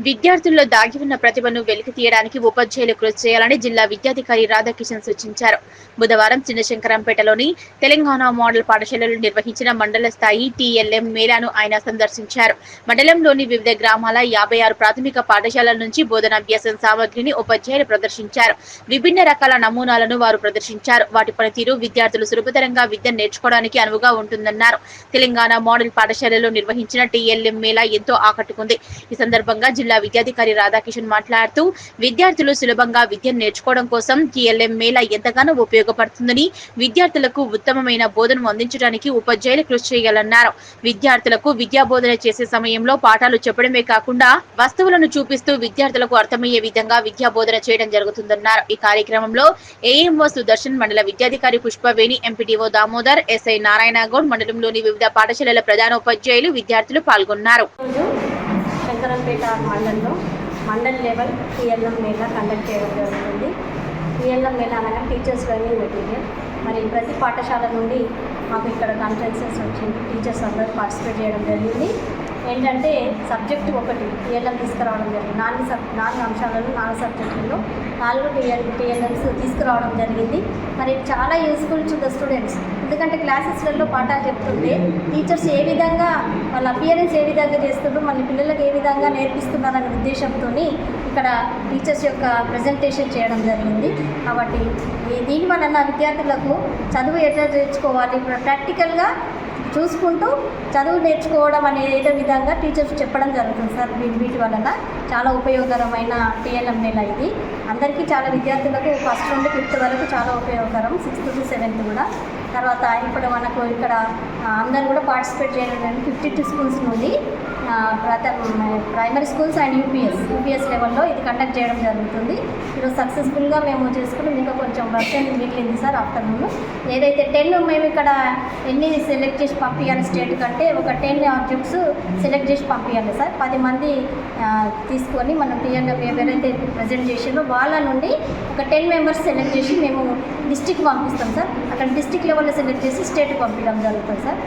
విద్యార్థుల్లో దాగి ఉన్న ప్రతిభను వెలికి తీయడానికి ఉపాధ్యాయులు కృషి చేయాలని జిల్లా విద్యాధికారి రాధాకిషన్ సూచించారు. బుధవారం చిన్నశంకరంపేటలోని తెలంగాణ మోడల్ పాఠశాలలో నిర్వహించిన మండల స్థాయి టీఎల్ఎం మేళాను ఆయన సందర్శించారు. మండలంలోని వివిధ గ్రామాల 56 ప్రాథమిక పాఠశాలల నుంచి బోధనాభ్యాసం సామగ్రిని ఉపాధ్యాయులు ప్రదర్శించారు. విభిన్న రకాల నమూనాలను వారు ప్రదర్శించారు. వాటి పనితీరు విద్యార్థులు సులభతరంగా విద్యను నేర్చుకోవడానికి అనువుగా ఉంటుందన్నారు. తెలంగాణ మోడల్ పాఠశాలలో నిర్వహించిన టీఎల్ఎం మేళా ఎంతో ఆకట్టుకుంది. ఈ సందర్భంగా జిల్లా విద్యాధికారి రాధాకిషన్ మాట్లాడుతూ విద్యార్థులు సులభంగా విద్యను నేర్చుకోవడం కోసం టీఎల్ఎం మేళా ఎంతగానో ఉపయోగపడుతుందని, విద్యార్థులకు ఉత్తమమైన బోధనను అందించడానికి ఉపాధ్యాయులు కృషి చేయాలన్నారు. విద్యార్థులకు విద్యా బోధన చేసే సమయంలో పాఠాలు చెప్పడమే కాకుండా వస్తువులను చూపిస్తూ విద్యార్థులకు అర్థమయ్యే విధంగా విద్యా బోధన చేయడం జరుగుతుందన్నారు. ఈ కార్యక్రమంలో ఏఎంఓ సుదర్శన్, మండల విద్యాధికారి పుష్పవేణి, ఎంపీటీఓ దామోదర్, ఎస్ఐ నారాయణగౌడ్, మండలంలోని వివిధ పాఠశాలల ప్రధానోపాధ్యాయులు, విద్యార్థులు పాల్గొన్నారు. శంకరంపేట మండలంలో mandal level TLM Mela conduct చేయడం జరుగుతుంది. టీఎల్ఎం మేళా అనగా టీచర్స్ లెర్నింగ్ మెటీరియల్. మరి ప్రతి పాఠశాల నుండి మాకు ఇక్కడ కాన్ఫరెన్సెస్ వచ్చింది. టీచర్స్ అందరూ పార్టిసిపేట్ చేయడం జరిగింది. ఏంటంటే సబ్జెక్టు ఒకటి టీఎల్ఎం తీసుకురావడం జరిగింది. 4 అంశాలలో 4 సబ్జెక్టుల్లో 4 టీఎల్ఎంస్ తీసుకురావడం జరిగింది. మరి చాలా యూస్ఫుల్ టు ద స్టూడెంట్స్. ఎందుకంటే క్లాసెస్లలో పాఠాలు చెప్తుంటే టీచర్స్ ఏ విధంగా వాళ్ళ అపియరెన్స్ ఏ విధంగా చేస్తుండ్రో మళ్ళీ పిల్లలకు ఏ విధంగా నేర్పిస్తున్నారనే ఉద్దేశంతో ఇక్కడ టీచర్స్ యొక్క ప్రజెంటేషన్ చేయడం జరిగింది. కాబట్టి దీనివలన విద్యార్థులకు చదువు ఎట్లా నేర్చుకోవాలి, ప్రాక్టికల్గా చూసుకుంటూ చదువు నేర్చుకోవడం అనే ఏదో విధంగా టీచర్స్ చెప్పడం జరుగుతుంది సార్. వీటి వలన చాలా ఉపయోగకరమైన టీఎల్ఎం మేళా ఇది. అందరికీ చాలా విద్యార్థులకు 1st నుండి 5th వరకు చాలా ఉపయోగకరం, 6th to 7th కూడా. తర్వాత ఇప్పుడు మనకు ఇక్కడ అందరూ కూడా పార్టిసిపేట్ చేయడం 52 స్కూల్స్ నుండి ప్రైమరీ స్కూల్స్ అండ్ యూపీఎస్ లెవెల్లో ఇది కండక్ట్ చేయడం జరుగుతుంది. ఈరోజు సక్సెస్ఫుల్గా మేము చేసుకుని ఇంకా కొంచెం వర్క్ అనేది మిగిలింది సార్. ఆఫ్టర్నూన్ ఏదైతే 10 మేము ఇక్కడ ఎన్ని సెలెక్ట్ చేసి పంపించాలి స్టేట్ కంటే ఒక 10 ఆబ్జెక్ట్స్ సెలెక్ట్ చేసి పంపించాలి సార్. 10 మంది తీసుకొని మనం టీఎల్ఎం ఎవరైతే ప్రజెంట్ చేసిందో వాళ్ళ నుండి ఒక 10 మెంబర్స్ సెలెక్ట్ చేసి మేము డిస్టిక్ పంపిస్తాం సార్. అక్కడ డిస్టిక్ లెవెల్లో సెలెక్ట్ చేసి స్టేట్కి పంపించడం జరుగుతుంది సార్.